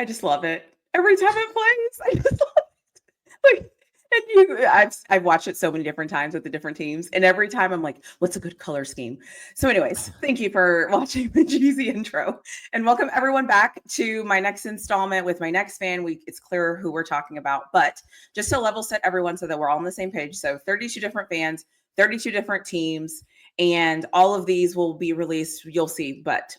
I just love it. Every time it plays, I just love it. Like, I've watched it so many different times with the different teams, and every time I'm like, what's a good color scheme? So, anyways, thank you for watching the cheesy intro, and welcome everyone back to my next installment with my next fan. It's clear who we're talking about, but just to level set everyone so that we're all on the same page. So, 32 different fans, 32 different teams, and all of these will be released. You'll see, but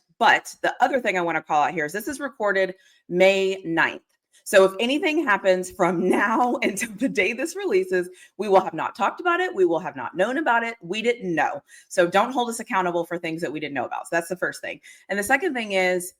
the other thing I want to call out here is this is recorded May 9th. So if anything happens from now until the day this releases, we will have not talked about it. We will have not known about it. We didn't know. So don't hold us accountable for things that we didn't know about. So that's the first thing. And the second thing is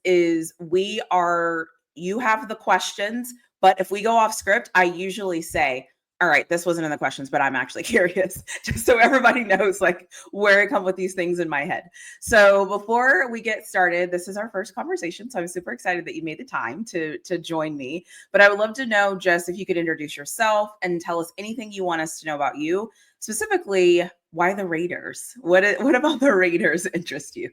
you have the questions, but if we go off script, I usually say, all right, this wasn't in the questions, but I'm actually curious, just so everybody knows like where I come with these things in my head. So before we get started, this is our first conversation. So I'm super excited that you made the time to join me. But I would love to know, Jess, if you could introduce yourself and tell us anything you want us to know about you, specifically why the Raiders? What about the Raiders interest you?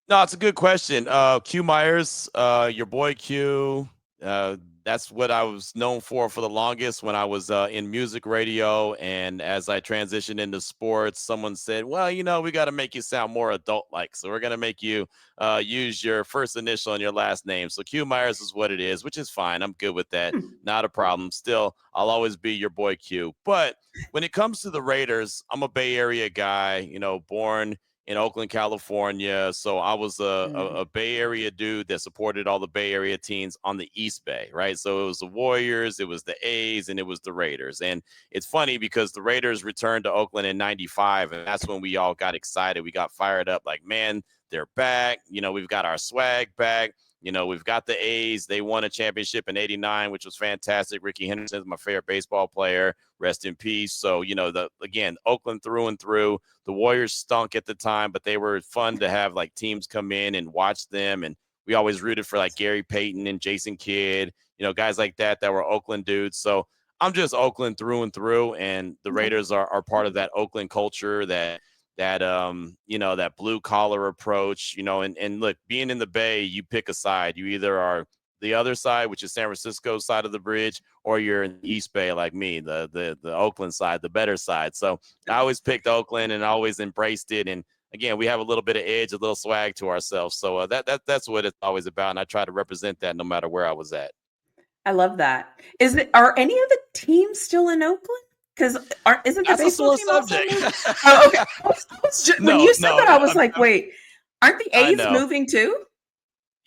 No, it's a good question. Q Myers, your boy Q. That's what I was known for the longest when I was in music radio. And as I transitioned into sports, someone said, well, we got to make you sound more adult like. So we're going to make you use your first initial and your last name. So Q Myers is what it is, which is fine. I'm good with that. Not a problem. Still, I'll always be your boy Q. But when it comes to the Raiders, I'm a Bay Area guy, born in Oakland, California. So I was a Bay Area dude that supported all the Bay Area teams on the East Bay, right? So it was the Warriors, it was the A's, and it was the Raiders. And it's funny because the Raiders returned to Oakland in 95, and that's when we all got excited. We got fired up like, man, they're back. We've got our swag back. We've got the A's. They won a championship in 89, which was fantastic. Ricky Henderson is my favorite baseball player. Rest in peace. So, again, Oakland through and through. The Warriors stunk at the time, but they were fun to have like teams come in and watch them. And we always rooted for like Gary Payton and Jason Kidd, guys like that were Oakland dudes. So I'm just Oakland through and through. And the Raiders are part of that Oakland culture, that blue collar approach, and look, being in the Bay, you pick a side. You either are the other side, which is San Francisco's side of the bridge, or you're in the East Bay like me, the Oakland side, the better side. So I always picked Oakland and always embraced it. And again, we have a little bit of edge, a little swag to ourselves. So that's what it's always about. And I try to represent that no matter where I was at. I love that. Are any of the teams still in Oakland? Because isn't the That's a baseball sore team also subject. moving? Oh, okay. When you said that, I was like, I'm wait, aren't the A's moving too?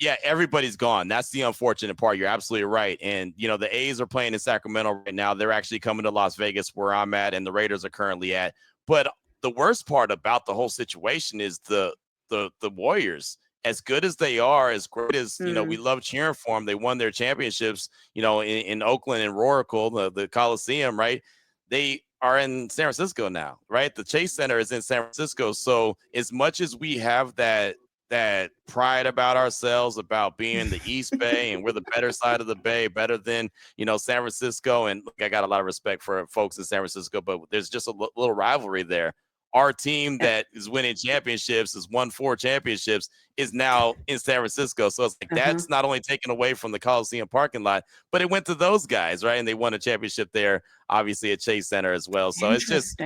Yeah, everybody's gone. That's the unfortunate part. You're absolutely right. And, the A's are playing in Sacramento right now. They're actually coming to Las Vegas where I'm at and the Raiders are currently at. But the worst part about the whole situation is the Warriors. As good as they are, as great as, we love cheering for them. They won their championships, in Oakland and Roracle, the Coliseum, right? They are in San Francisco now, right? The Chase Center is in San Francisco. So as much as we have that pride about ourselves, about being in the East Bay and we're the better side of the Bay, better than, San Francisco. And look, I got a lot of respect for folks in San Francisco, but there's just a little rivalry there. Our team that is winning championships, has won 4 championships, is now in San Francisco. So it's like that's not only taken away from the Coliseum parking lot, but it went to those guys, right? And they won a championship there, obviously at Chase Center as well. So it's just,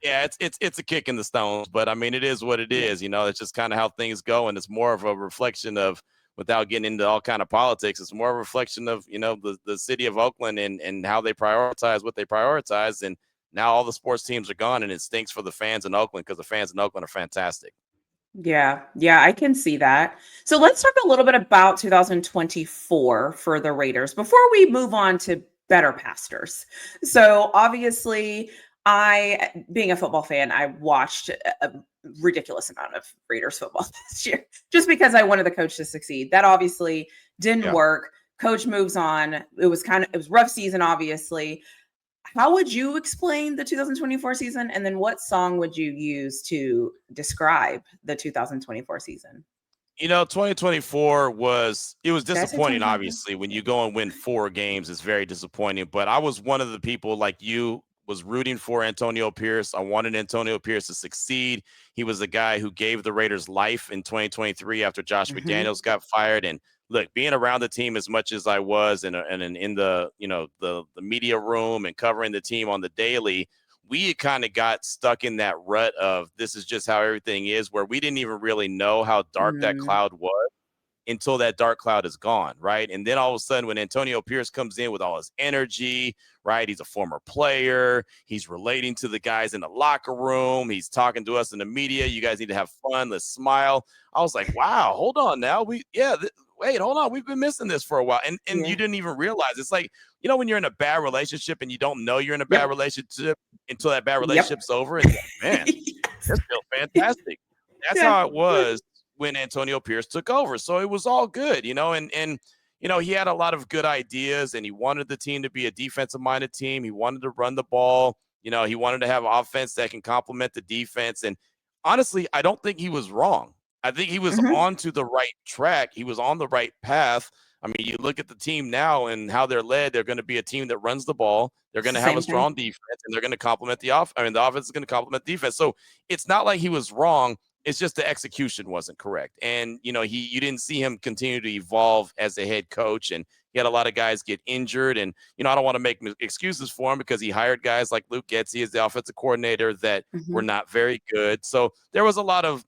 yeah, it's a kick in the stones, but I mean, it is what it is. It's just kind of how things go, and it's more of a reflection of, without getting into all kind of politics, it's more of a reflection of the city of Oakland and how they prioritize what they prioritize. And now all the sports teams are gone, and it stinks for the fans in Oakland because the fans in Oakland are fantastic. Yeah, I can see that. So let's talk a little bit about 2024 for the Raiders before we move on to better pastors. So obviously, being a football fan, I watched a ridiculous amount of Raiders football this year just because I wanted the coach to succeed. That obviously didn't work. Coach moves on. It was rough season, obviously. How would you explain the 2024 season? And then what song would you use to describe the 2024 season? 2024 was disappointing, obviously. When you go and win 4 games, it's very disappointing. But I was one of the people like you was rooting for Antonio Pierce. I wanted Antonio Pierce to succeed. He was the guy who gave the Raiders life in 2023 after Josh McDaniels got fired. And look, being around the team as much as I was, and in the the media room and covering the team on the daily, we kind of got stuck in that rut of this is just how everything is, where we didn't even really know how dark that Mm, cloud was until that dark cloud is gone, right? And then all of a sudden, when Antonio Pierce comes in with all his energy, right? He's a former player. He's relating to the guys in the locker room. He's talking to us in the media. You guys need to have fun. Let's smile. I was like, wow, hold on now. Wait, hold on. We've been missing this for a while. And you yeah. didn't even realize. It's like, when you're in a bad relationship and you don't know you're in a bad Yep. relationship until that bad Yep. relationship's over. And man, Yes. this feels fantastic. That's Yeah. how it was when Antonio Pierce took over. So it was all good, and he had a lot of good ideas, and he wanted the team to be a defensive minded team. He wanted to run the ball. He wanted to have offense that can complement the defense. And honestly, I don't think he was wrong. I think he was Hmm. on to the right track. He was on the right path. I mean, you look at the team now and how they're led. They're going to be a team that runs the ball. They're It's going the to have a same thing. strong defense, and they're going to complement the off. I mean, the offense is going to complement defense. So it's not like he was wrong. It's just the execution wasn't correct. And, you didn't see him continue to evolve as a head coach. And he had a lot of guys get injured. And, I don't want to make excuses for him because he hired guys like Luke Getzey as the offensive coordinator that were Hmm. not very good. So there was a lot of,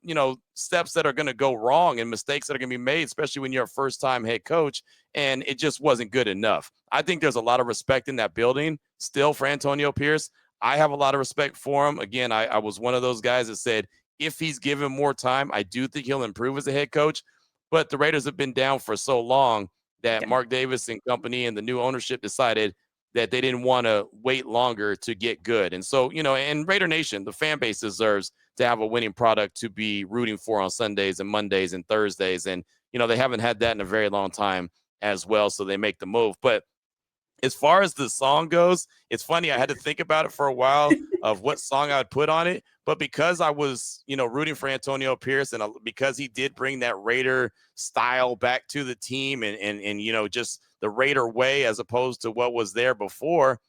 steps that are going to go wrong and mistakes that are going to be made, especially when you're a first time head coach. And it just wasn't good enough. I think there's a lot of respect in that building still for Antonio Pierce. I have a lot of respect for him. Again, I was one of those guys that said, if he's given more time, I do think he'll improve as a head coach. But the Raiders have been down for so long that Yeah. Mark Davis and company and the new ownership decided that they didn't want to wait longer to get good. And so, and Raider Nation, the fan base deserves to have a winning product to be rooting for on Sundays and Mondays and Thursdays. And, they haven't had that in a very long time as well. So they make the move. But as far as the song goes, it's funny. I had to think about it for a while of what song I would put on it. But because I was, rooting for Antonio Pierce and because he did bring that Raider style back to the team and just the Raider way as opposed to what was there before,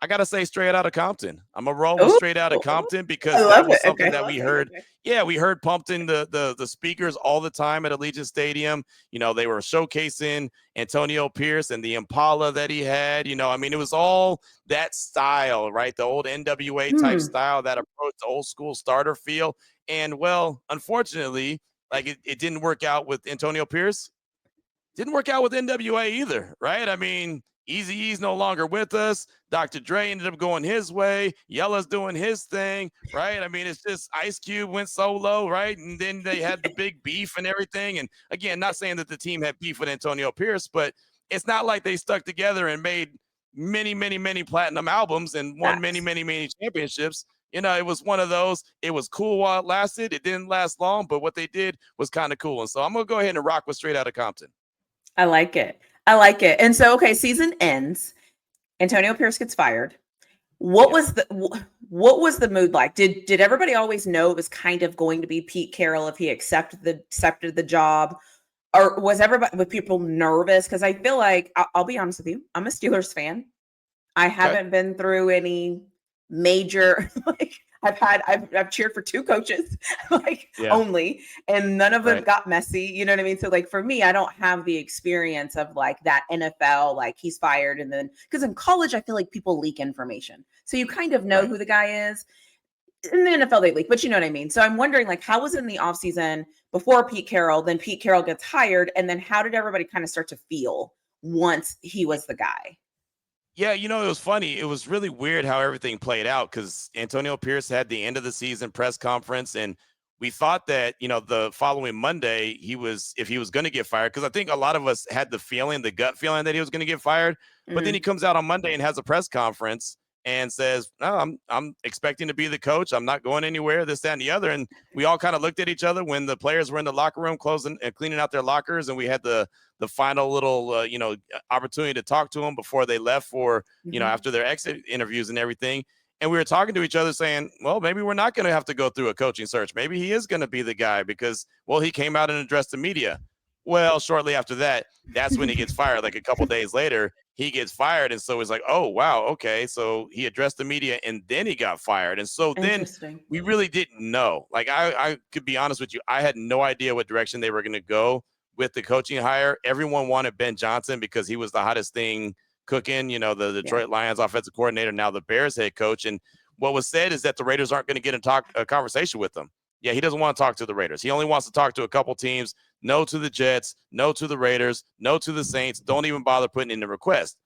I gotta say Straight Outta Compton. I'm gonna roll with Oh, Straight Outta Compton I because that love was it. something Okay. that we heard. Yeah, we heard pumped in the speakers all the time at Allegiant Stadium. They were showcasing Antonio Pierce and the Impala that he had. I mean, it was all that style, right? The old NWA type Hmm. style, that approach, the old school starter feel. And well, unfortunately, like it didn't work out with Antonio Pierce. Didn't work out with NWA either, right? I mean, Easy E's no longer with us. Dr. Dre ended up going his way. Yella's doing his thing, right? I mean, it's just Ice Cube went solo, right? And then they had the big beef and everything. And again, not saying that the team had beef with Antonio Pierce, but it's not like they stuck together and made many, many, many platinum albums and won many, Facts. many, many championships. It was one of those. It was cool while it lasted. It didn't last long, but what they did was kind of cool. And so I'm going to go ahead and rock with Straight Outta Compton. I like it. I like it. And so, okay, season ends. Antonio Pierce gets fired. What Yep. was the what was the mood like? Did everybody always know it was kind of going to be Pete Carroll if he accepted the job, or were people nervous? Because I feel like I'll be honest with you, I'm a Steelers fan. I Okay. haven't been through any major like I've cheered for two coaches like Yeah. only, and none of them Right. got messy, you know what I mean? So like for me, I don't have the experience of like that NFL, like he's fired, and then because in college I feel like people leak information. So you kind of know Right. who the guy is. In the NFL they leak, but you know what I mean. So I'm wondering like how was it in the offseason before Pete Carroll, then Pete Carroll gets hired, and then how did everybody kind of start to feel once he was the guy? Yeah, it was funny. It was really weird how everything played out because Antonio Pierce had the end of the season press conference, and we thought that the following Monday if he was going to get fired, because I think a lot of us had the gut feeling that he was going to get fired, but then he Mm, comes out on Monday and has a press conference and says, "No, I'm expecting to be the coach. I'm not going anywhere. This, that, and the other." And we all kind of looked at each other when the players were in the locker room closing and cleaning out their lockers, and we had the final little opportunity to talk to them before they left for mhm. after their exit interviews and everything. And we were talking to each other saying, well, maybe we're not going to have to go through a coaching search. Maybe he is going to be the guy because, well, he came out and addressed the media. Well, shortly after that, that's when he gets fired. Like a couple days later, he gets fired. And so it's like, oh, wow, okay. So he addressed the media and then he got fired. And so then Interesting. we really didn't know. Like I could be honest with you, I had no idea what direction they were going to go with the coaching hire. Everyone wanted Ben Johnson because he was the hottest thing cooking, the Yeah. Detroit Lions offensive coordinator, now the Bears head coach. And what was said is that the Raiders aren't going to get a conversation with him. Yeah, he doesn't want to talk to the Raiders. He only wants to talk to a couple teams. No to the Jets, no to the Raiders, no to the Saints. Don't even bother putting in the request.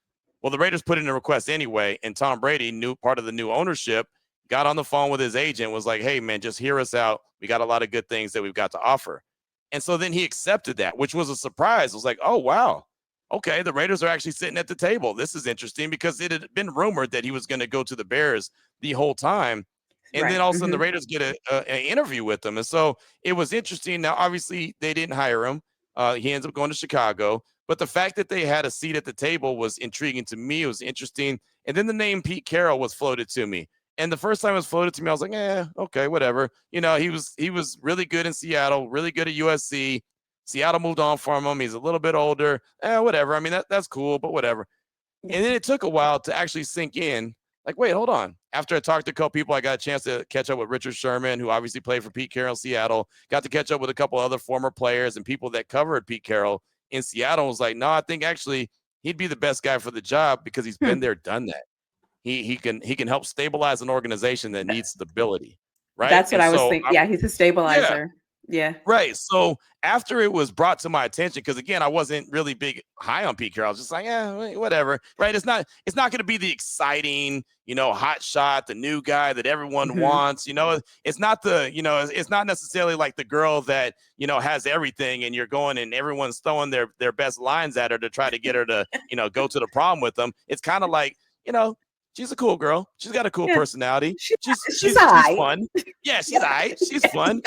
Well, the Raiders put in a request anyway, and Tom Brady, knew part of the new ownership, got on the phone with his agent, was like, hey, man, just hear us out. We got a lot of good things that we've got to offer. And so then he accepted that, which was a surprise. It was like, oh, wow. Okay, the Raiders are actually sitting at the table. This is interesting because it had been rumored that he was going to go to the Bears the whole time. And then Right. all of a sudden the Raiders get an interview with him. And so it was interesting. Now, obviously, they didn't hire him. He ends up going to Chicago. But the fact that they had a seat at the table was intriguing to me. It was interesting. And then the name Pete Carroll was floated to me. And the first time it was floated to me, I was like, okay, whatever. He was really good in Seattle, really good at USC. Seattle moved on from him. He's a little bit older. Whatever. I mean, that's cool, but whatever. And then it took a while to actually sink in. Like, wait, hold on. After I talked to a couple people, I got a chance to catch up with Richard Sherman, who obviously played for Pete Carroll in Seattle. Got to catch up with a couple other former players and people that covered Pete Carroll in Seattle. Was like, no, I think actually he'd be the best guy for the job because he's been there, done that. He can help stabilize an organization that needs stability, right? That's what And I was so, thinking. Yeah, he's a yeah, stabilizer. Yeah. right. So after it was brought to my attention, because again, I wasn't really big high on Pete Carroll. I was just like, whatever. Right. It's not going to be the exciting, hot shot, the new guy that everyone Mhm. wants. It's not it's not necessarily like the girl that, has everything and you're going and everyone's throwing their best lines at her to try to get her to, go to the prom with them. It's kind of like, she's a cool girl. She's got a cool Yeah. personality. She She's she's she's she's alright. fun. Yeah, she's all Yeah. right. She's fun,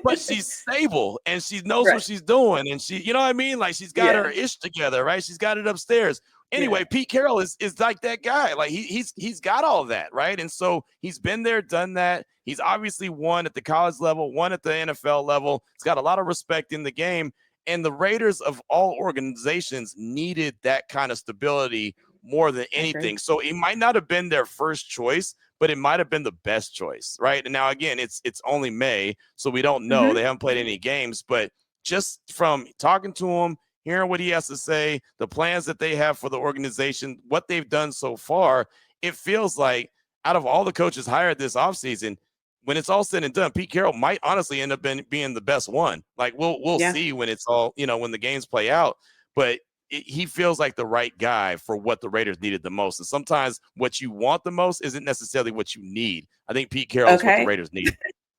but she's stable and she knows Right. what she's doing. And she, you know what I mean? Like she's got her Yeah. ish together, right? She's got it upstairs. Yeah. Anyway, Pete Carroll is like that guy. Like he's got all that, right? And so he's been there, done that. He's obviously won at the college level, won at the NFL level. He's got a lot of respect in the game. And the Raiders of all organizations needed that kind of stability more than I agree. anything. So it might not have been their first choice, but it might have been the best choice, right? And now again, it's only May, so we don't know. They Mhm. haven't played any games, but just from talking to him, hearing what he has to say, the plans that they have for the organization, what they've done so far, it feels like out of all the coaches hired this offseason, when it's all said and done, Pete Carroll might honestly end up being the best one. Like we'll Yeah. see when it's all, when the games play out. But he feels like the right guy for what the Raiders needed the most. And sometimes what you want the most isn't necessarily what you need. I think Pete Carroll is what the Okay. Raiders need.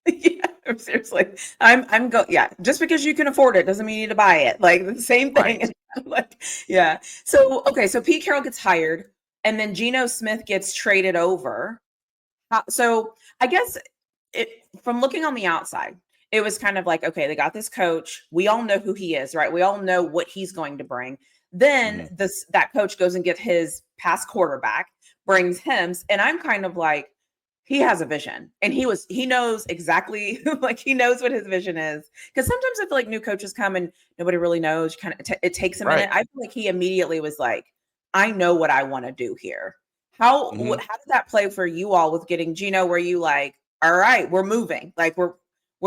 Yeah, seriously. Yeah, just because you can afford it doesn't mean you need to buy it. Like the same Right. thing. Like, yeah. So, okay, so Pete Carroll gets hired and then Geno Smith gets traded over. So, I guess it from looking on the outside, it was kind of like, okay, they got this coach. We all know who he is, right? We all know what he's going to bring. Then Mhm. that coach goes and get his past quarterback, brings him, and I'm kind of like, he has a vision, and he knows exactly like he knows what his vision is. Because sometimes I feel like new coaches come and nobody really knows. Kind of, it takes a Right. minute. I feel like he immediately was like, I know what I want to do here. Mhm. How did that play for you all with getting Gino? Were you like, all right, we're moving, like we're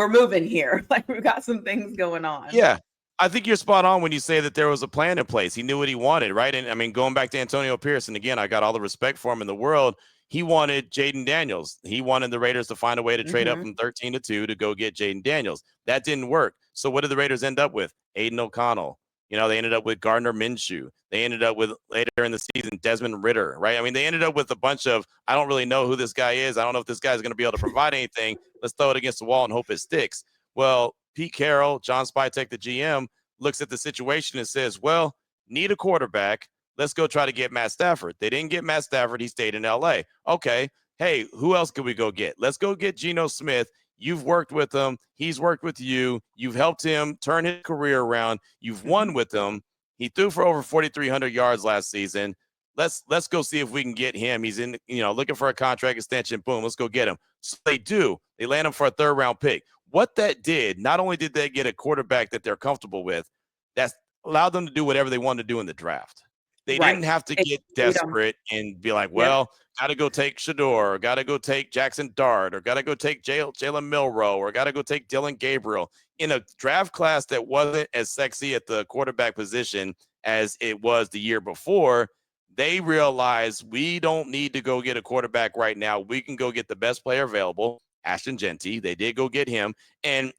moving here, like we've got some things going on. Yeah. I think you're spot on when you say that there was a plan in place. He knew what he wanted, right? And I mean, going back to Antonio Pearson, again, I got all the respect for him in the world. He wanted Jaden Daniels. He wanted the Raiders to find a way to trade up Hmm. from 13 to 2 to go get Jaden Daniels. That didn't work. So what did the Raiders end up with? Aiden O'Connell. They ended up with Gardner Minshew. They ended up with later in the season Desmond Ritter, right? I mean, they ended up with a bunch of I don't really know who this guy is. I don't know if this guy is going to be able to provide anything. Let's throw it against the wall and hope it sticks. Well, Pete Carroll, John Spytek, the GM, looks at the situation and says, well, need a quarterback. Let's go try to get Matt Stafford. They didn't get Matt Stafford. He stayed in LA. Okay. Hey, who else can we go get? Let's go get Geno Smith. You've worked with him. He's worked with you. You've helped him turn his career around. You've Hmm. won with him. He threw for over 4,300 yards last season. Let's go see if we can get him. He's in, looking for a contract extension. Boom, let's go get him. So they do. They land him for a third round pick. What that did, not only did they get a quarterback that they're comfortable with, that allowed them to do whatever they wanted to do in the draft. They Right. didn't have to They get need 'em. desperate and be like, Yep. well, got to go take Shador, or got to go take Jackson Dart, or got to go take Jalen Milrow, or got to go take Dylan Gabriel in a draft class that wasn't as sexy at the quarterback position as it was the year before. They realized we don't need to go get a quarterback right now. We can go get the best player available, Ashton Genty. They did go get him, and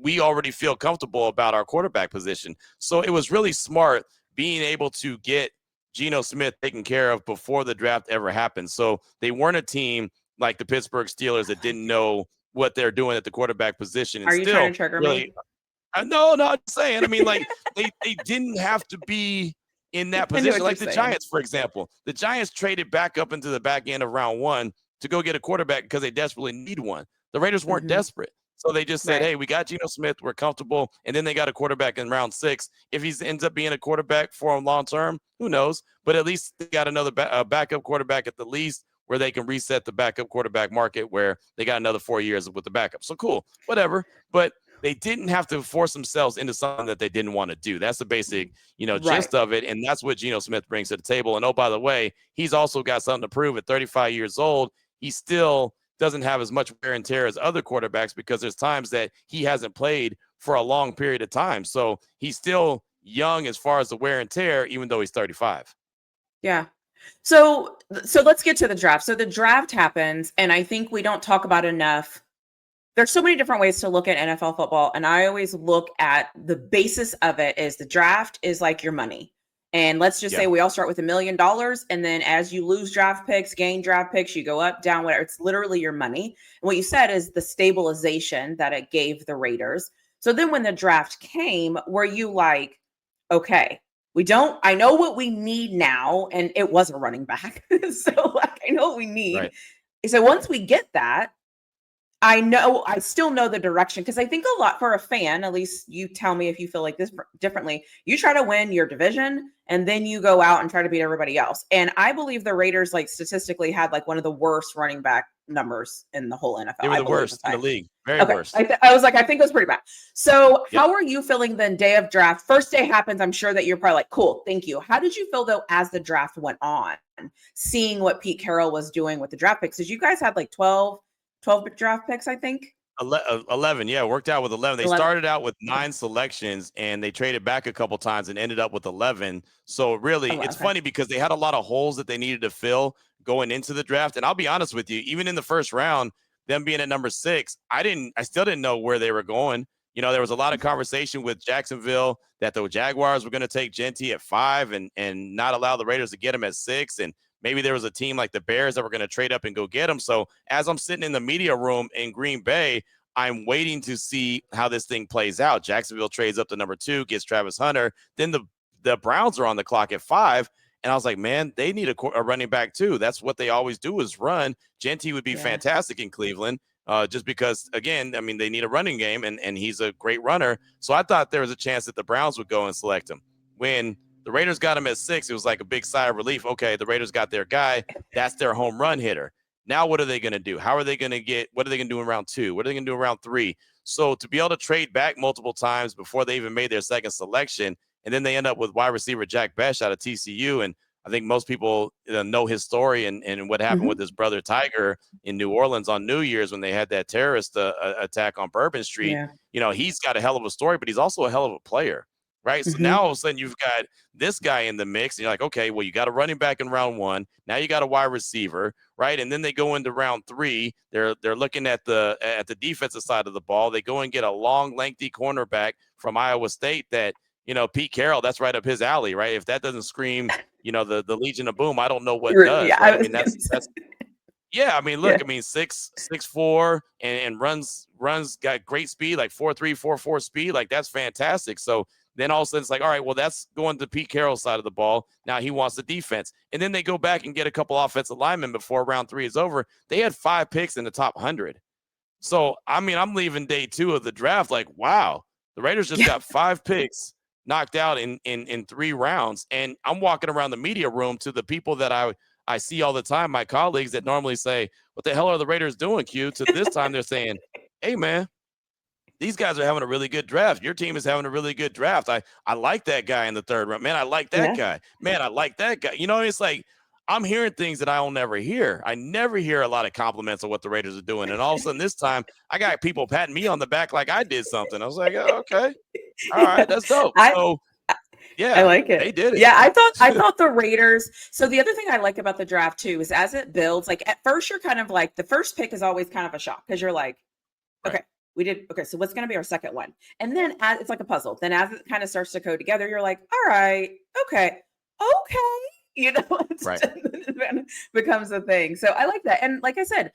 we already feel comfortable about our quarterback position. So it was really smart being able to get Geno Smith taken care of before the draft ever happened. So they weren't a team like the Pittsburgh Steelers that didn't know what they're doing at the quarterback position and Are you trying still to trigger really me? no, not saying. I mean, like they didn't have to be in that I know position. what you're Like the saying. Giants, for example, the Giants traded back up into the back end of round one to go get a quarterback because they desperately need one. The Raiders weren't Mhm. desperate. So they just said, Right. hey, we got Geno Smith. We're comfortable. And then they got a quarterback in round 6. If he ends up being a quarterback for them long term, who knows? But at least they got another backup quarterback at the least where they can reset the backup quarterback market where they got another 4 years with the backup. So cool, whatever. But they didn't have to force themselves into something that they didn't want to do. That's the basic, Right. gist of it. And that's what Geno Smith brings to the table. And oh, by the way, he's also got something to prove at 35 years old. He still doesn't have as much wear and tear as other quarterbacks because there's times that he hasn't played for a long period of time. So he's still young as far as the wear and tear, even though he's 35. Yeah. So let's get to the draft. So the draft happens, and I think we don't talk about enough. There's so many different ways to look at NFL football, and I always look at the basis of it is the draft is like your money. And let's just Yeah. say we all start with $1 million, and then as you lose draft picks, gain draft picks, you go up, down, whatever. It's literally your money. And what you said is the stabilization that it gave the Raiders. So then when the draft came, were you like, okay, I know what we need now, and it was a running back. So like I know what we need. Right. So once we get that, I still know the direction because I think a lot for a fan, at least you tell me if you feel like this differently. You try to win your division and then you go out and try to beat everybody else. And I believe the Raiders, like statistically, had like one of the worst running back numbers in the whole NFL. They were I the believe worst it's in the high. league. Very Okay. worst. I was like, I think it was pretty bad. So, Yep. how are you feeling the day of draft? First day happens. I'm sure that you're probably like, cool, thank you. How did you feel though as the draft went on, seeing what Pete Carroll was doing with the draft picks? Because you guys had like 12 draft picks, I think. 11, yeah, worked out with 11. They 11. started out with Okay. 9 selections and they traded back a couple times and ended up with 11. So really, it's Okay. funny because they had a lot of holes that they needed to fill going into the draft. And I'll be honest with you, even in the first round, them being at number 6, I still didn't know where they were going. There was a lot of conversation with Jacksonville that the Jaguars were going to take Genty at 5 and not allow the Raiders to get him at 6. And maybe there was a team like the Bears that were going to trade up and go get him. So as I'm sitting in the media room in Green Bay, I'm waiting to see how this thing plays out. Jacksonville trades up to number 2, gets Travis Hunter. Then the Browns are on the clock at 5. And I was like, man, they need a running back too. That's what they always do is run. Genty would be Yeah. fantastic in Cleveland just because, again, I mean, they need a running game and he's a great runner. So I thought there was a chance that the Browns would go and select him. When the Raiders got him at 6, it was like a big sigh of relief. Okay, the Raiders got their guy. That's their home run hitter. Now, what are they going to do? What are they going to do in round 2? What are they going to do in round 3? So to be able to trade back multiple times before they even made their second selection, and then they end up with wide receiver Jack Besh out of TCU. And I think most people know his story and what happened with Mhm. his brother Tiger in New Orleans on New Year's when they had that terrorist attack on Bourbon Street. Yeah. He's got a hell of a story, but he's also a hell of a player, right? So now Mhm. all of a sudden you've got this guy in the mix, and you're like, okay, well, you got a running back in round 1. Now you got a wide receiver, right? And then they go into round 3. They're looking at the defensive side of the ball. They go and get a long, lengthy cornerback from Iowa State that Pete Carroll, that's right up his alley, right? If that doesn't scream, the Legion of Boom, I don't know what does, Yeah, right? I I was mean, gonna that's say. yeah. I mean, Yeah. look, I mean, 6'4" and runs got great speed, like 4.3, 4.4 speed, like that's fantastic. So then all of a sudden it's like, all right, well, that's going to Pete Carroll's side of the ball. Now he wants the defense, and then they go back and get a couple offensive linemen before round 3 is over. They had 5 picks in the top 100. So, I mean, I'm leaving day 2 of the draft like, wow, the Raiders just Yeah. got 5 picks knocked out in 3 rounds. And I'm walking around the media room to the people that I see all the time, my colleagues that normally say, what the hell are the Raiders doing, Q? To this time they're saying, hey, man, these guys are having a really good draft. Your team is having a really good draft. I like that guy in the third round. Man, I like that Yeah. guy. Man, I like that guy. You know, it's like I'm hearing things that I don't never hear. I never hear a lot of compliments of what the Raiders are doing. And all of a sudden this time I got people patting me on the back like I did something. I was like, oh, okay. All right, Yeah. that's dope. I So I yeah, like they it. did Yeah, I it. thought the Raiders. So the other thing I like about the draft too is as it builds, like at first you're kind of like the first pick is always kind of a shock because you're like, Right. okay, we did okay, so what's going to be our second one? And then as it's like a puzzle. Then as it kind of starts to go together, you're like, all right, okay, okay, you know, Right. it becomes a thing. So I like that. And like I said,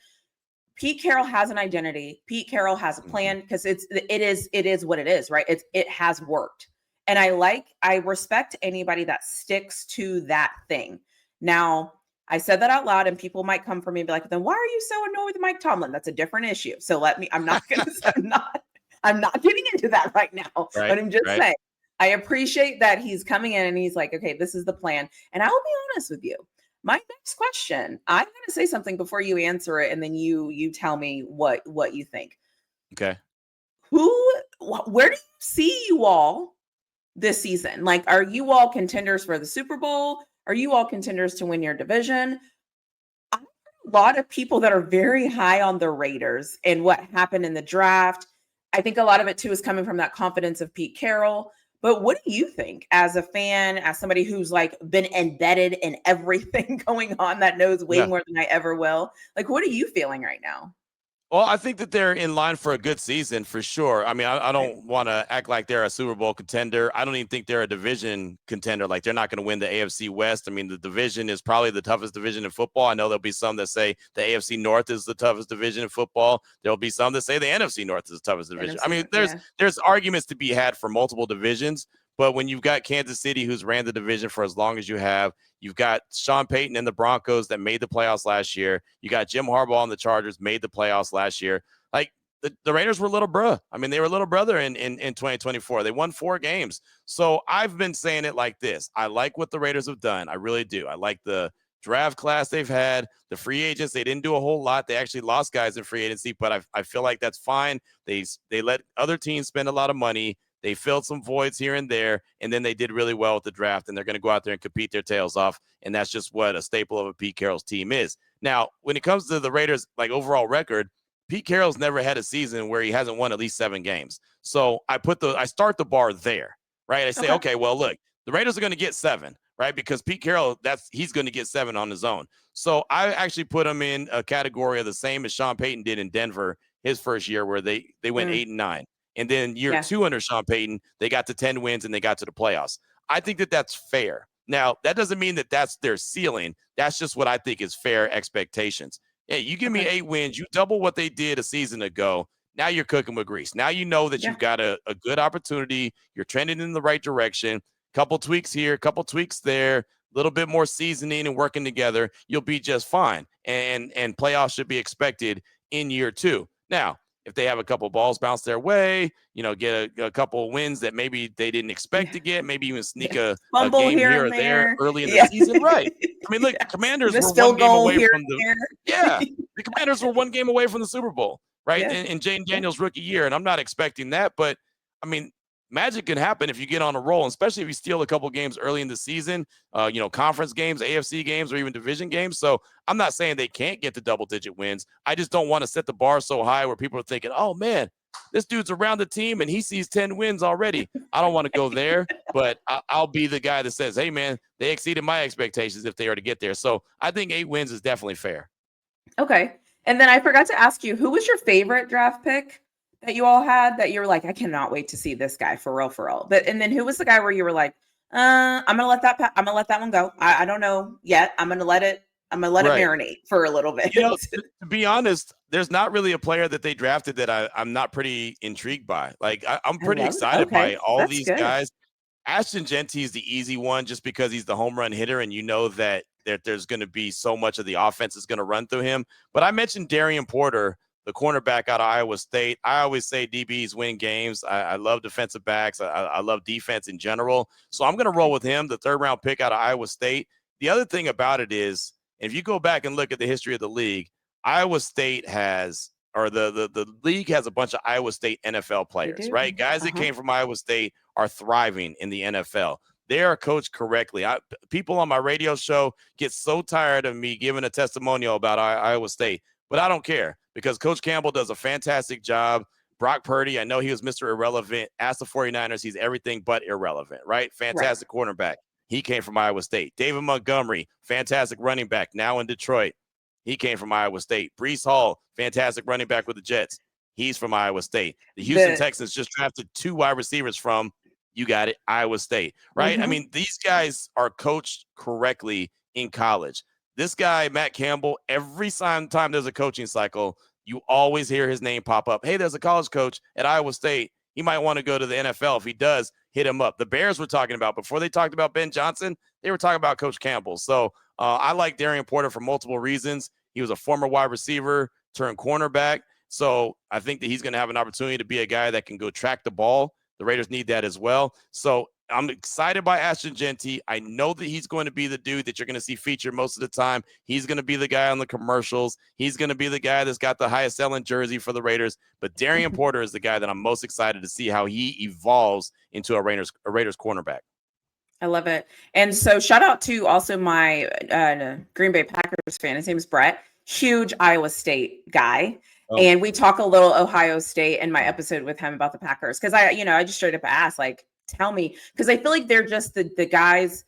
Pete Carroll has an identity. Pete Carroll has a Mhm. plan because it is what it is, right? It has worked. And I respect anybody that sticks to that thing. Now, I said that out loud and people might come for me and be like, then why are you so annoyed with Mike Tomlin? That's a different issue. So I'm not gonna I'm not getting into that right now. Right. But I'm just Right. saying I appreciate that he's coming in and he's like, okay, this is the plan. And I will be honest with you. My next question, I'm going to say something before you answer it, and then you tell me what you think. Okay. Where do you see you all this season? Like, are you all contenders for the Super Bowl? Are you all contenders to win your division? I have a lot of people that are very high on the Raiders and what happened in the draft. I think a lot of it too is coming from that confidence of Pete Carroll. But what do you think as a fan, as somebody who's like been embedded in everything going on that knows way Yeah. more than I ever will? Like, what are you feeling right now? Well, I think that they're in line for a good season for sure. I mean, I Okay. don't want to act like they're a Super Bowl contender. I don't even think they're a division contender. Like they're not going to win the AFC West. I mean, the division is probably the toughest division in football. I know there'll be some that say the AFC North is the toughest division in football. There'll be some that say the NFC North is the toughest division. I NFC mean, North, there's yeah. there's arguments to be had for multiple divisions, but when you've got Kansas City, who's ran the division for as long as you have, you've got Sean Payton and the Broncos that made the playoffs last year. You got Jim Harbaugh and the Chargers made the playoffs last year. Like the Raiders were little bruh. I mean, they were little brother in 2024. They won 4 games. So I've been saying it like this. I like what the Raiders have done. I really do. I like the draft class they've had, the free agents. They didn't do a whole lot. They actually lost guys in free agency, but I feel like that's fine. They let other teams spend a lot of money. They filled some voids here and there, and then they did really well with the draft, and they're going to go out there and compete their tails off. And that's just what a staple of a Pete Carroll's team is. Now, when it comes to the Raiders, like overall record, Pete Carroll's never had a season where he hasn't won at least 7 games. So I start the bar there, right? I say, Okay. okay, well, look, the Raiders are going to get 7, right? Because Pete Carroll, he's going to get 7 on his own. So I actually put him in a category of the same as Sean Payton did in Denver his first year, where they went Mm, 8-9, and then year yeah. 2 under Sean Payton, they got to 10 wins and they got to the playoffs. I think that that's fair. Now that doesn't mean that that's their ceiling. That's just what I think is fair expectations. Yeah, you give me Okay. 8 wins, you double what they did a season ago. Now you're cooking with grease. Now you know that Yeah. you've got a good opportunity. You're trending in the right direction. Couple tweaks here, couple tweaks there, a little bit more seasoning and working together. You'll be just fine. And playoffs should be expected in year 2. Now, if they have a couple balls bounce their way, get a couple wins that maybe they didn't expect Yeah. to get, maybe even sneak Yeah. a Fumble game here here and or there there. early in the Yeah. season, right? I mean, look, the Yeah. Commanders were Missed one field game goal away here from the and yeah, there. the Commanders were 1 game away from the Super Bowl, right? Yeah. In Jane Yeah. Daniels' rookie year, and I'm not expecting that, but I mean, magic can happen if you get on a roll, especially if you steal a couple games early in the season, conference games, AFC games, or even division games. So I'm not saying they can't get to double-digit wins. I just don't want to set the bar so high where people are thinking, "Oh man, this dude's around the team and he sees 10 wins already." I don't want to go there, but I'll be the guy that says, "Hey man, they exceeded my expectations if they are to get there." So I think 8 wins is definitely fair. Okay. And then I forgot to ask you, who was your favorite draft pick that you all had that you were like, I cannot wait to see this guy for real, for real. But and then who was the guy where you were like, I'm gonna let that one go. I don't know yet. I'm gonna let it Right. marinate for a little bit. To be honest, there's not really a player that they drafted that I'm not pretty intrigued by. Like I'm I pretty love it. excited Okay. by all That's these good. guys. Ashton Genty is the easy one just because he's the home run hitter, and you know that there's going to be so much of the offense is going to run through him. But I mentioned Darian Porter, the cornerback out of Iowa State. I always say DBs win games. I love defensive backs. I love defense in general. So I'm going to roll Okay. with him, the third round pick out of Iowa State. The other thing about it is, if you go back and look at the history of the league, Iowa State has or the league has a bunch of Iowa State NFL They players, do. right? Guys that came from Iowa State are thriving in the NFL. They are coached correctly. People on my radio show get so tired of me giving a testimonial about Iowa State, but I don't care because Coach Campbell does a fantastic job. Brock Purdy, I know he was Mr. Irrelevant. Ask the 49ers, he's everything but irrelevant, right? Right. Fantastic cornerback. He came from Iowa State. David Montgomery, fantastic running back, now in Detroit. He came from Iowa State. Brees Hall, fantastic running back with the Jets. He's from Iowa State. The Houston Texans just drafted 2 wide receivers from, you got it, Iowa State, right? I mean, these guys are coached correctly in college. This guy, Matt Campbell, every time there's a coaching cycle, you always hear his name pop up. Hey, there's a college coach at Iowa State. He might want to go to the NFL. If he does, hit him up. The Bears were talking about, before they talked about Ben Johnson, they were talking about Coach Campbell. So I like Darian Porter for multiple reasons. He was a former wide receiver turned cornerback. So I think that he's going to have an opportunity to be a guy that can go track the ball. The Raiders need that as well. So I'm excited by Ashton Genty. I know that he's going to be the dude that you're going to see featured most of the time. He's going to be the guy on the commercials. He's going to be the guy that's got the highest selling jersey for the Raiders. But Darian Porter is the guy that I'm most excited to see how he evolves into a Raiders cornerback. I love it. And so shout out to also my Green Bay Packers fan. His name is Brett, huge Iowa State guy. Oh. And we talk a little Ohio State in my episode with him about the Packers. Cause I just straight up asked, like, tell me, because I feel like they're just the guys,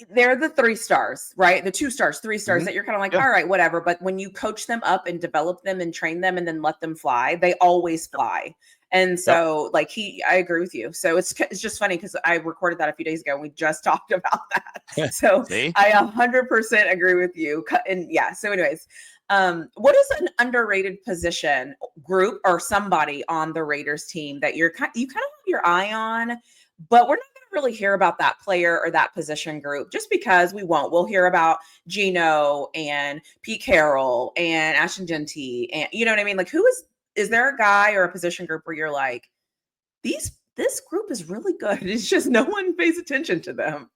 they're the 3 stars, right? The 2 stars, 3 stars that you're kind of like, all right, whatever. But when you coach them up and develop them and train them and then let them fly, they always fly. And so I agree with you. So it's just funny because I recorded that a few days ago and we just talked about that. So I 100% agree with you. And yeah, so anyways, what is an underrated position group or somebody on the Raiders team that you kind of have your eye on, but we're not going to really hear about that player or that position group just because we won't. We'll hear about Geno and Pete Carroll and Ashton Genty and you know what I mean? Like is there a guy or a position group where you're like, this group is really good. It's just no one pays attention to them.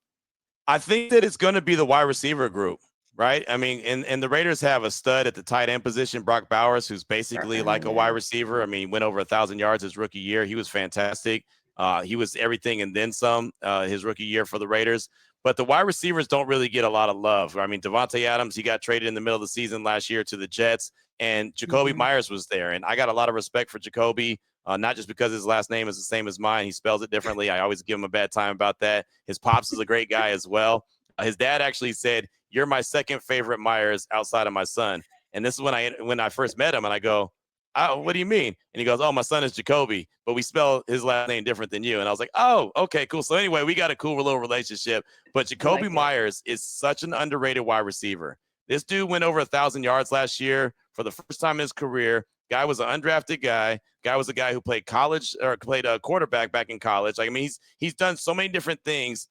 I think that it's going to be the wide receiver group, right? I mean, and the Raiders have a stud at the tight end position, Brock Bowers, who's basically like a wide receiver. I mean, he went over 1,000 yards his rookie year. He was fantastic. He was everything and then some his rookie year for the Raiders. But the wide receivers don't really get a lot of love. I mean, Devontae Adams, he got traded in the middle of the season last year to the Jets, and Jacoby Myers was there. And I got a lot of respect for Jacoby, not just because his last name is the same as mine. He spells it differently. I always give him a bad time about that. His pops is a great guy as well. His dad actually said, "You're my second favorite Myers outside of my son." And this is when I first met him, and I go, "Oh, what do you mean?" And he goes, "Oh, my son is Jacoby, but we spell his last name different than you." And I was like, "Oh, okay, cool." So anyway, we got a cool little relationship. But Jacoby Myers is such an underrated wide receiver. This dude went over 1,000 yards last year for the first time in his career. Guy was an undrafted guy. Guy was a guy who played a quarterback back in college. Like, I mean, he's done so many different things.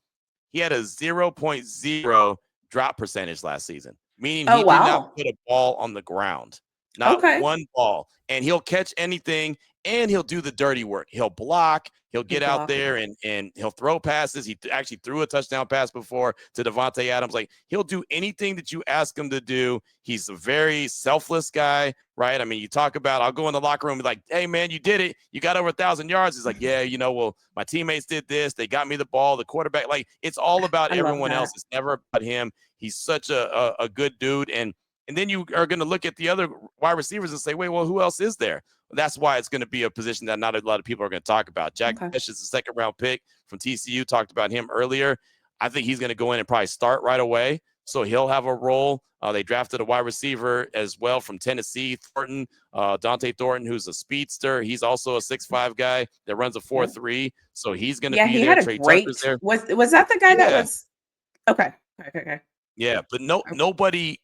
He had a 0.0 drop percentage last season, meaning he did not put a ball on the ground. Not one ball. And he'll catch anything, and he'll do the dirty work. He'll block. He'll get out there and he'll throw passes. He actually threw a touchdown pass before to Devontae Adams. Like, he'll do anything that you ask him to do. He's a very selfless guy, right? I mean, you talk about, I'll go in the locker room and be like, "Hey, man, you did it. You got over 1,000 yards." He's like, "Yeah, well, my teammates did this. They got me the ball, the quarterback." Like, it's all about everyone else. It's never about him. He's such a good dude. And then you are going to look at the other wide receivers and say, "Wait, well, who else is there?" That's why it's going to be a position that not a lot of people are going to talk about. Jack Fish is the 2nd round pick from TCU. Talked about him earlier. I think he's going to go in and probably start right away. So he'll have a role. They drafted a wide receiver as well from Tennessee, Thornton, Dante Thornton, who's a speedster. He's also a 6'5" guy that runs a 4.3. So he's going to be there. Trey Tucker's there. Was that the guy that was? Okay. Yeah, but nobody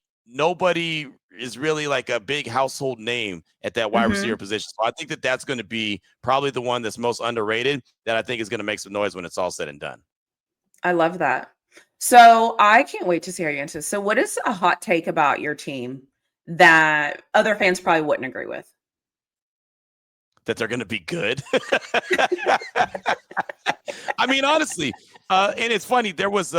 is really like a big household name at that wide receiver position. So I think that that's going to be probably the one that's most underrated that I think is going to make some noise when it's all said and done. I love that. So I can't wait to see how you answer this. So what is a hot take about your team that other fans probably wouldn't agree with? That they're going to be good. I mean, honestly, and it's funny. There was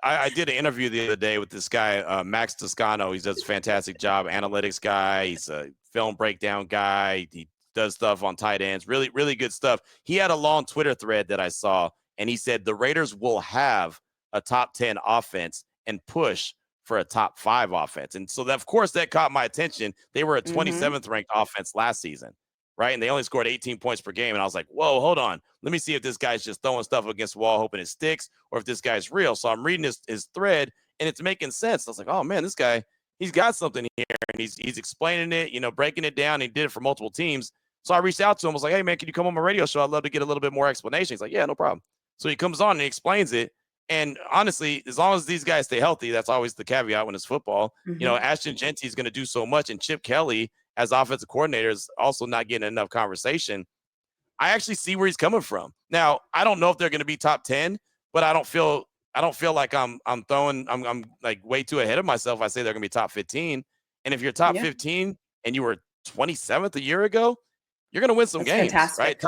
I did an interview the other day with this guy, Max Toscano. He does a fantastic job, analytics guy. He's a film breakdown guy. He does stuff on tight ends, really, really good stuff. He had a long Twitter thread that I saw, and he said the Raiders will have a top 10 offense and push for a top 5 offense. And so, that, of course, that caught my attention. They were a Mm-hmm. 27th ranked offense last season, right? And they only scored 18 points per game. And I was like, whoa, hold on. Let me see if this guy's just throwing stuff against the wall, hoping it sticks, or if this guy's real. So I'm reading his thread, and it's making sense. I was like, oh, man, this guy, he's got something here. And he's explaining it, breaking it down. He did it for multiple teams. So I reached out to him. I was like, hey, man, can you come on my radio show? I'd love to get a little bit more explanation. He's like, yeah, no problem. So he comes on and he explains it. And honestly, as long as these guys stay healthy, that's always the caveat when it's football. Mm-hmm. Ashton Genty is going to do so much, and Chip Kelly as offensive coordinator is also not getting enough conversation. I actually see where he's coming from. Now, I don't know if they're going to be top 10, but I don't feel like I'm like way too ahead of myself. I say they're going to be top 15. And if you're top 15 and you were 27th a year ago, you're going to win some That's games, fantastic. right?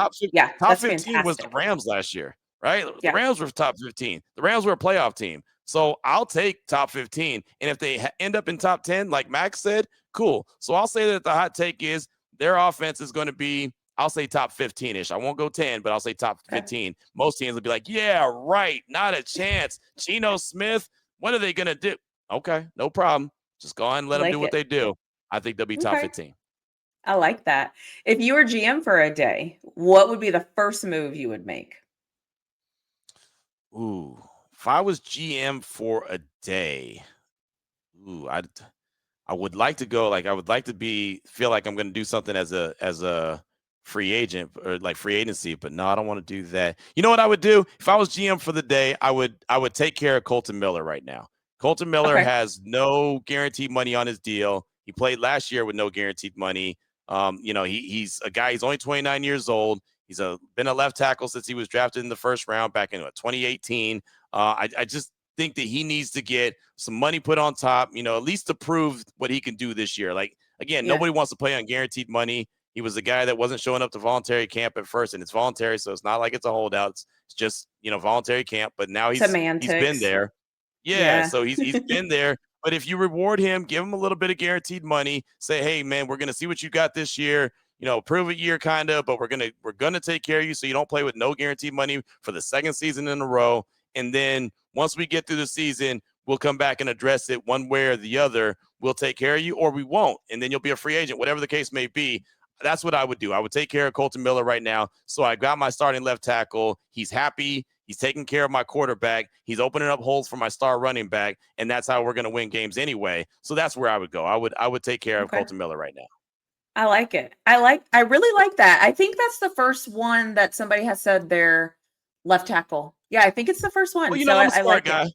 Top 15 was the Rams last year, right? The Rams were top 15. The Rams were a playoff team. So I'll take top 15. And if they end up in top 10, like Max said, cool. So I'll say that the hot take is their offense is going to be, I'll say top 15-ish. I won't go 10, but I'll say top 15. Most teams will be like, yeah, right. Not a chance. Geno Smith, what are they going to do? Okay, no problem. Just go ahead and let them do what they do. I think they'll be top 15. I like that. If you were GM for a day, what would be the first move you would make? Ooh, if I was GM for a day, I would like to go, like, I would like to feel like I'm going to do something as a free agent or like free agency, but no, I don't want to do that. You know what I would do? If I was GM for the day, I would take care of Colton Miller right now. Colton Miller has no guaranteed money on his deal. He played last year with no guaranteed money. He's a guy, he's only 29 years old. He's been a left tackle since he was drafted in the first round back in 2018. I just think that he needs to get some money put on top, at least to prove what he can do this year. Like, again, nobody wants to play on guaranteed money. He was a guy that wasn't showing up to voluntary camp at first, and it's voluntary, so it's not like it's a holdout. It's just, voluntary camp, but now he's been there. Yeah, so he's been there. But if you reward him, give him a little bit of guaranteed money, say, hey, man, we're going to see what you got this year. Prove it year kind of, but we're gonna take care of you so you don't play with no guaranteed money for the second season in a row. And then once we get through the season, we'll come back and address it one way or the other. We'll take care of you or we won't. And then you'll be a free agent, whatever the case may be. That's what I would do. I would take care of Colton Miller right now. So I got my starting left tackle. He's happy. He's taking care of my quarterback. He's opening up holes for my star running back. And that's how we're going to win games anyway. So that's where I would go. I would take care of Colton Miller right now. I like it. I really like that. I think that's the first one that somebody has said their left tackle. Yeah, I think it's the first one. Well, I'm a smart guy.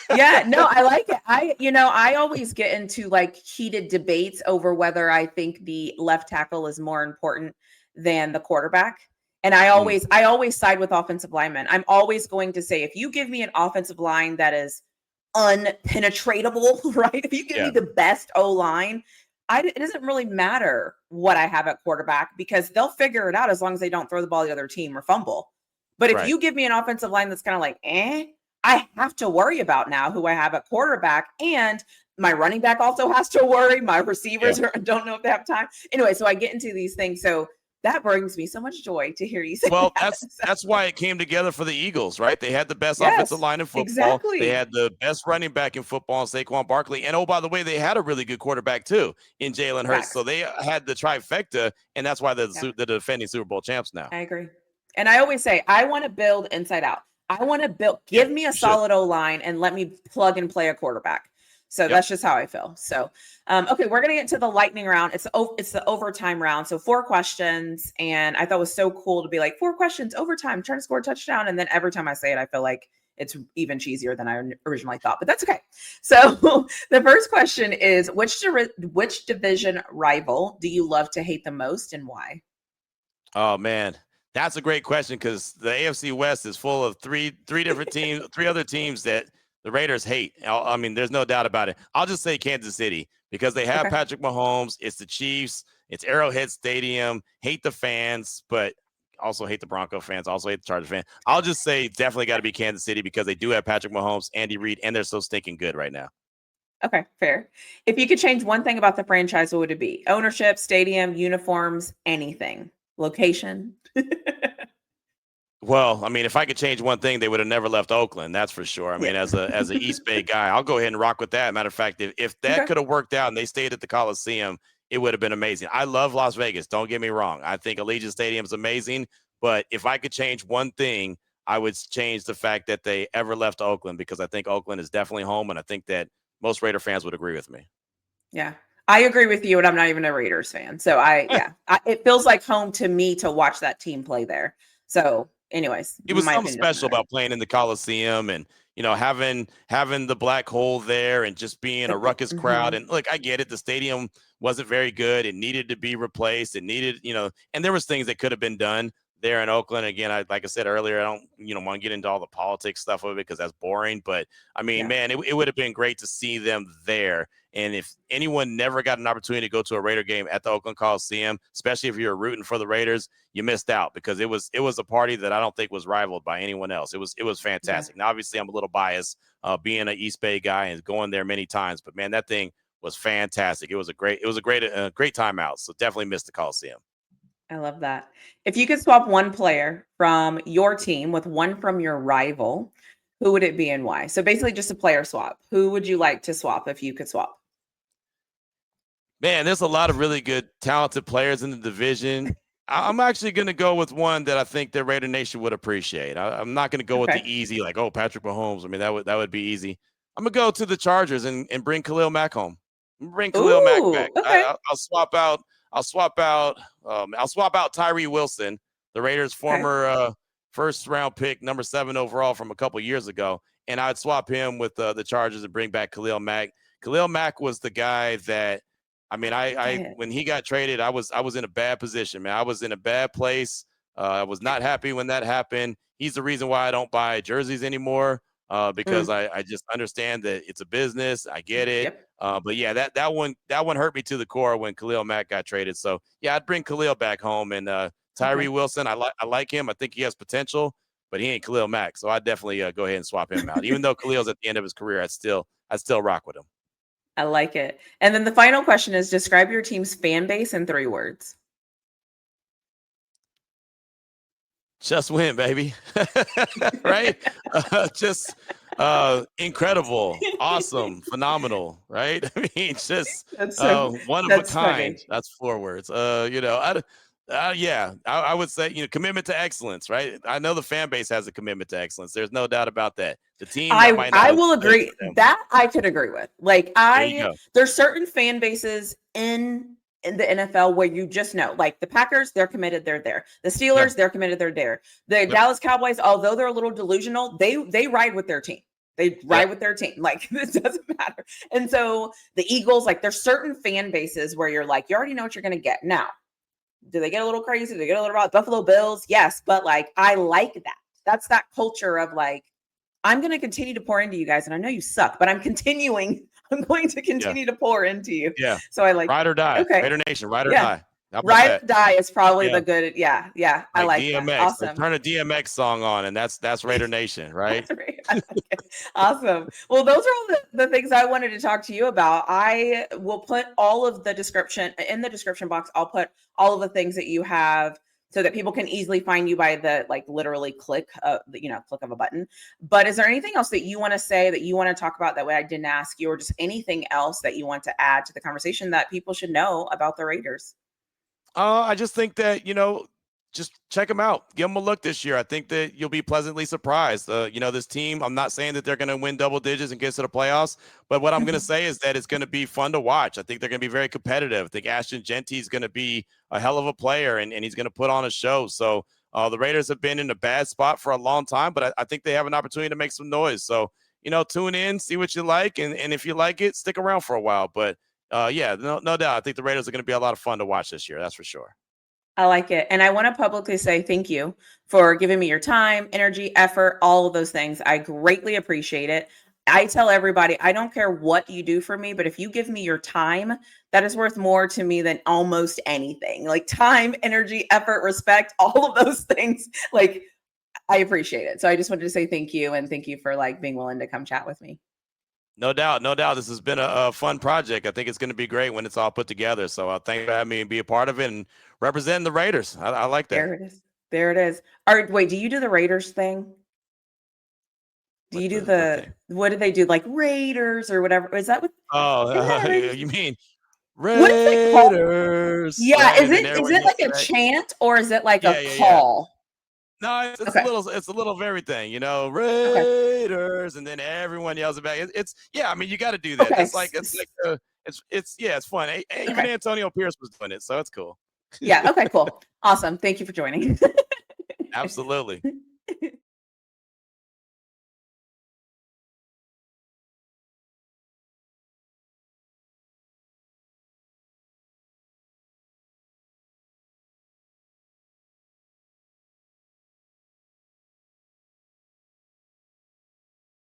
Yeah, no, I like it. I always get into like heated debates over whether I think the left tackle is more important than the quarterback. And I always side with offensive linemen. I'm always going to say, if you give me an offensive line that is unpenetratable, right? If you give me the best O-line, it doesn't really matter what I have at quarterback because they'll figure it out as long as they don't throw the ball to the other team or fumble. But if you give me an offensive line that's kind of like, I have to worry about now who I have at quarterback. And my running back also has to worry. My receivers don't know if they have time. Anyway, so I get into these things. So that brings me so much joy to hear you say well, that. That's why it came together for the Eagles, right? They had the best offensive line in football. Exactly. They had the best running back in football, Saquon Barkley. And, oh, by the way, they had a really good quarterback, too, in Jalen Hurts. So they had the trifecta, and that's why they're the defending Super Bowl champs now. I agree. And I always say, I want to build inside out. I want to build, give me a solid O-line and let me plug and play a quarterback. So that's just how I feel. So, okay, we're going to get to the lightning round. It's the overtime round. So 4 questions. And I thought it was so cool to be like 4 questions, overtime, trying to score a touchdown. And then every time I say it, I feel like it's even cheesier than I originally thought, but that's okay. So the first question is, which division rival do you love to hate the most and why? Oh, man. That's a great question because the AFC West is full of three different teams, 3 other teams that the Raiders hate. I mean, there's no doubt about it. I'll just say Kansas City because they have Patrick Mahomes. It's the Chiefs. It's Arrowhead Stadium. Hate the fans, but also hate the Bronco fans. Also hate the Chargers fan. I'll just say definitely got to be Kansas City because they do have Patrick Mahomes, Andy Reid, and they're so stinking good right now. Okay, fair. If you could change one thing about the franchise, what would it be? Ownership, stadium, uniforms, anything, location. Well, I mean, if I could change one thing, they would have never left Oakland. That's for sure. I Yeah. mean, as a East Bay guy, I'll go ahead and rock with that. Matter of fact, if that Okay. could have worked out and they stayed at the Coliseum, it would have been amazing. I love Las Vegas. Don't get me wrong. I think Allegiant Stadium is amazing. But if I could change one thing, I would change the fact that they ever left Oakland because I think Oakland is definitely home, and I think that most Raider fans would agree with me. Yeah. I agree with you, and I'm not even a Raiders fan. So it feels like home to me to watch that team play there. So anyways, It was my something opinion doesn't special matter. about playing in the Coliseum and having the black hole there and just being a ruckus crowd. And look, I get it. The stadium wasn't very good. It needed to be replaced. It needed, and there was things that could have been done there in Oakland. Again, like I said earlier, I don't want to get into all the politics stuff of it because that's boring. But I mean, Yeah. man, it would have been great to see them there. And if anyone never got an opportunity to go to a Raider game at the Oakland Coliseum, especially if you're rooting for the Raiders, you missed out because it was a party that I don't think was rivaled by anyone else. It was fantastic. Now, obviously, I'm a little biased being an East Bay guy and going there many times, but man, that thing was fantastic. It was a great time out. So definitely missed the Coliseum. I love that. If you could swap one player from your team with one from your rival, who would it be and why? So basically just a player swap. Who would you like to swap if you could swap? Man, there's a lot of really good, talented players in the division. I'm actually going to go with one that I think the Raider Nation would appreciate. I'm not going to go with Okay. the easy, like, oh, Patrick Mahomes. I mean, that would be easy. I'm going to go to the Chargers and bring Khalil Mack home. Bring Khalil Mack back. Ooh, okay. I'll swap out. I'll swap out Tyree Wilson, the Raiders' Okay. former first round pick, number 7 overall from a couple years ago, and I'd swap him with the Chargers and bring back Khalil Mack. Khalil Mack was the guy that. I mean, I It. when he got traded, I was in a bad position, man. I was in a bad place. I was not happy when that happened. He's the reason why I don't buy jerseys anymore because Mm, I just understand that it's a business. I get it. yep. But yeah, that one hurt me to the core when Khalil Mack got traded. So yeah, I'd bring Khalil back home and Tyree Okay. Wilson. I like him. I think he has potential, but he ain't Khalil Mack. So I'd definitely go ahead and swap him out. Even though Khalil's at the end of his career, I'd still rock with him. I like it. And then the final question is describe your team's fan base in 3 words. Just win, baby. Right? Just incredible, awesome, phenomenal, right? I mean, just That's so one of a that's kind. funny. That's 4 words. Yeah, I would say, commitment to excellence, right? I know the fan base has a commitment to excellence. There's no doubt about that. The team that might not I look will the best agree. for them. That I could agree with. Like There you go. there's certain fan bases in the NFL where you just know, like the Packers, they're committed, they're there. The Yeah. Steelers, they're committed, they're there. The Yep. Dallas Cowboys, although they're a little delusional, they ride with their team. They ride Yep. with their team. Like this doesn't matter. And so the Eagles, like there's certain fan bases where you're like, you already know what you're gonna get. Now, do they get a little crazy? Do they get a little about Buffalo Bills? Yes, but like I like that. That's that culture of like, I'm going to continue to pour into you guys, and I know you suck, but I'm continuing. I'm going to Yeah. continue to pour into you. Yeah. So I like. Ride or die. Okay, Raider Nation, ride or yeah, die. How about ride that? or die is probably Yeah. the good. Yeah, yeah, I Like like that. DMX. Like Awesome. turn a DMX song on and that's Raider Nation, right? That's right. I like it. Awesome. Well, those are all the things I wanted to talk to you about. I will put all of the description in the description box. I'll put all of the things that you have so that people can easily find you by the like literally click click of a button. But is there anything else that you want to say that you want to talk about that way I didn't ask you, or just anything else that you want to add to the conversation that people should know about the Raiders? I just think that, just check them out. Give them a look this year. I think that you'll be pleasantly surprised. This team, I'm not saying that they're going to win double digits and get to the playoffs, but what I'm going to say is that it's going to be fun to watch. I think they're going to be very competitive. I think Ashton Genty is going to be a hell of a player, and he's going to put on a show. So the Raiders have been in a bad spot for a long time, but I think they have an opportunity to make some noise. So, tune in, see what you like, and if you like it, stick around for a while. But yeah, no doubt. I think the Raiders are going to be a lot of fun to watch this year. That's for sure. I like it. And I want to publicly say thank you for giving me your time, energy, effort, all of those things. I greatly appreciate it. I tell everybody, I don't care what you do for me, but if you give me your time, that is worth more to me than almost anything. Like time, energy, effort, respect, all of those things. Like I appreciate it. So I just wanted to say thank you, and thank you for like being willing to come chat with me. No doubt, no doubt. This has been a fun project. I think it's going to be great when it's all put together. So thanks for having me and be a part of it and representing the Raiders. I like that. There it is. There it is. All right, wait, do you do the Raiders thing? Do you do What thing? what do they do? Like Raiders or whatever? Is that what isn't that Oh, a Raiders you thing? mean What is it called? Raiders, Yeah, right? And then is everyone it yells like a back. chant or is it like a Yeah, yeah, yeah. call? No, Okay. it's a little of everything, Okay. Raiders, and then everyone yells it back. It's yeah, I mean, you got to do that. Okay. It's like it's yeah, it's fun. Even Okay. Antonio Pierce was doing it, so it's cool. Yeah. Okay, cool. Awesome. Thank you for joining. Absolutely.